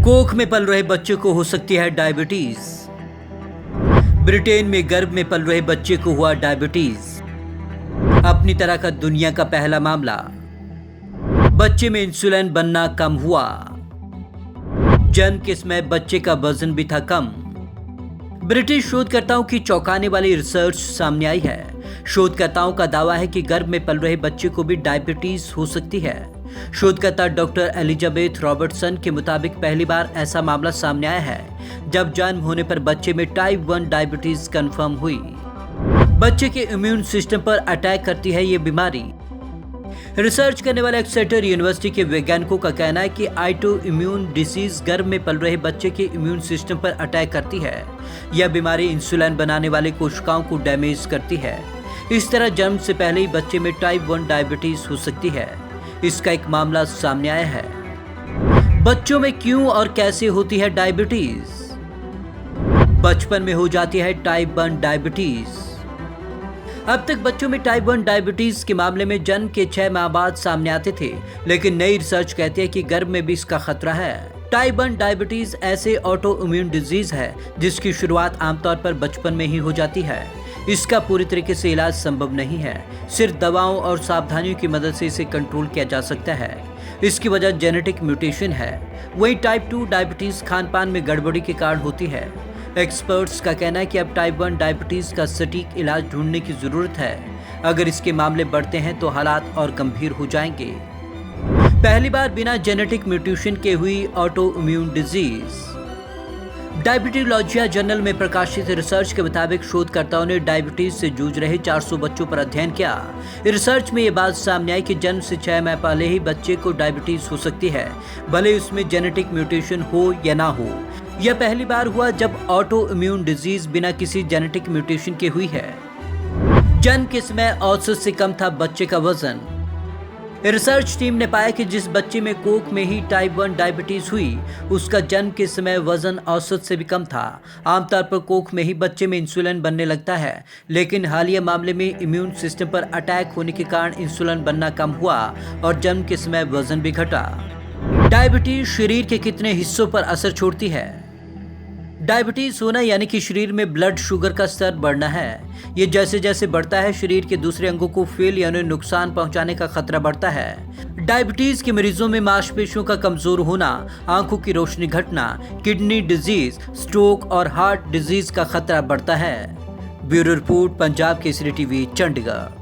कोख में पल रहे बच्चे को हो सकती है डायबिटीज। ब्रिटेन में गर्भ में पल रहे बच्चे को हुआ डायबिटीज। अपनी तरह का दुनिया का पहला मामला। बच्चे में इंसुलिन बनना कम हुआ। जन्म के समय बच्चे का वजन भी था कम। ब्रिटिश शोधकर्ताओं की चौंकाने वाली रिसर्च सामने आई है। शोधकर्ताओं का दावा है कि गर्भ में पल रहे बच्चे को भी डायबिटीज हो सकती है। शोधकर्ता डॉक्टर एलिजाबेथ रॉबर्टसन के मुताबिक पहली बार ऐसा मामला सामने आया है जब जन्म होने पर बच्चे में टाइप 1 डायबिटीज कंफर्म हुई। बच्चे के इम्यून सिस्टम पर अटैक करती है ये बीमारी। रिसर्च करने वाले एक्सेटर यूनिवर्सिटी के वैज्ञानिकों का कहना है कि ऑटो इम्यून डिसीज गर्भ में पल रहे बच्चे के इम्यून सिस्टम पर अटैक करती है। यह बीमारी इंसुलिन बनाने वाले कोशिकाओं को डैमेज करती है। इस तरह जन्म से पहले ही बच्चे में टाइप 1 डायबिटीज हो सकती है। इसका एक मामला सामने आया है। बच्चों में क्यों और कैसे होती है डायबिटीज? बचपन में हो जाती है टाइप 1 डायबिटीज। अब तक बच्चों में टाइप 1 डायबिटीज के मामले में जन्म के 6 माह बाद सामने आते थे, लेकिन नई रिसर्च कहती है कि गर्भ में भी इसका खतरा है। टाइप 1 डायबिटीज ऐसे ऑटो इम्यून डिजीज है जिसकी शुरुआत आमतौर पर बचपन में ही हो जाती है। इसका पूरी तरीके से इलाज संभव नहीं है। सिर्फ दवाओं और सावधानियों की मदद से इसे कंट्रोल किया जा सकता है। इसकी वजह जेनेटिक म्यूटेशन है। वहीं टाइप 2 डायबिटीज खानपान में गड़बड़ी के कारण होती है। एक्सपर्ट्स का कहना है कि अब टाइप 1 डायबिटीज का सटीक इलाज ढूंढने की जरूरत है। अगर इसके मामले बढ़ते हैं तो हालात और गंभीर हो जाएंगे। पहली बार बिना जेनेटिक म्यूटेशन के हुई ऑटो इम्यून डिजीज। डायबिटीलॉजिया जर्नल में प्रकाशित रिसर्च के मुताबिक शोधकर्ताओं ने डायबिटीज से जूझ रहे 400 बच्चों पर अध्ययन किया। रिसर्च में ये बात सामने आई कि जन्म से 6 माह पहले ही बच्चे को डायबिटीज हो सकती है, भले उसमें जेनेटिक म्यूटेशन हो या ना हो। यह पहली बार हुआ जब ऑटो इम्यून डिजीज बिना किसी जेनेटिक म्यूटेशन के हुई है। जन्म के समय औसत से कम था बच्चे का वजन। रिसर्च टीम ने पाया कि जिस बच्चे में कोख में ही टाइप 1 डायबिटीज हुई, उसका जन्म के समय वजन औसत से भी कम था। आमतौर पर कोख में ही बच्चे में इंसुलिन बनने लगता है, लेकिन हालिया मामले में इम्यून सिस्टम पर अटैक होने के कारण इंसुलिन बनना कम हुआ और जन्म के समय वजन भी घटा। डायबिटीज शरीर के कितने हिस्सों पर असर छोड़ती है? डायबिटीज होना यानी कि शरीर में ब्लड शुगर का स्तर बढ़ना है। ये जैसे जैसे बढ़ता है, शरीर के दूसरे अंगों को फेल यानी नुकसान पहुंचाने का खतरा बढ़ता है। डायबिटीज के मरीजों में मांसपेशियों का कमजोर होना, आंखों की रोशनी घटना, किडनी डिजीज, स्ट्रोक और हार्ट डिजीज का खतरा बढ़ता है। Bureau report, Punjab Kesari TV, Chandigarh.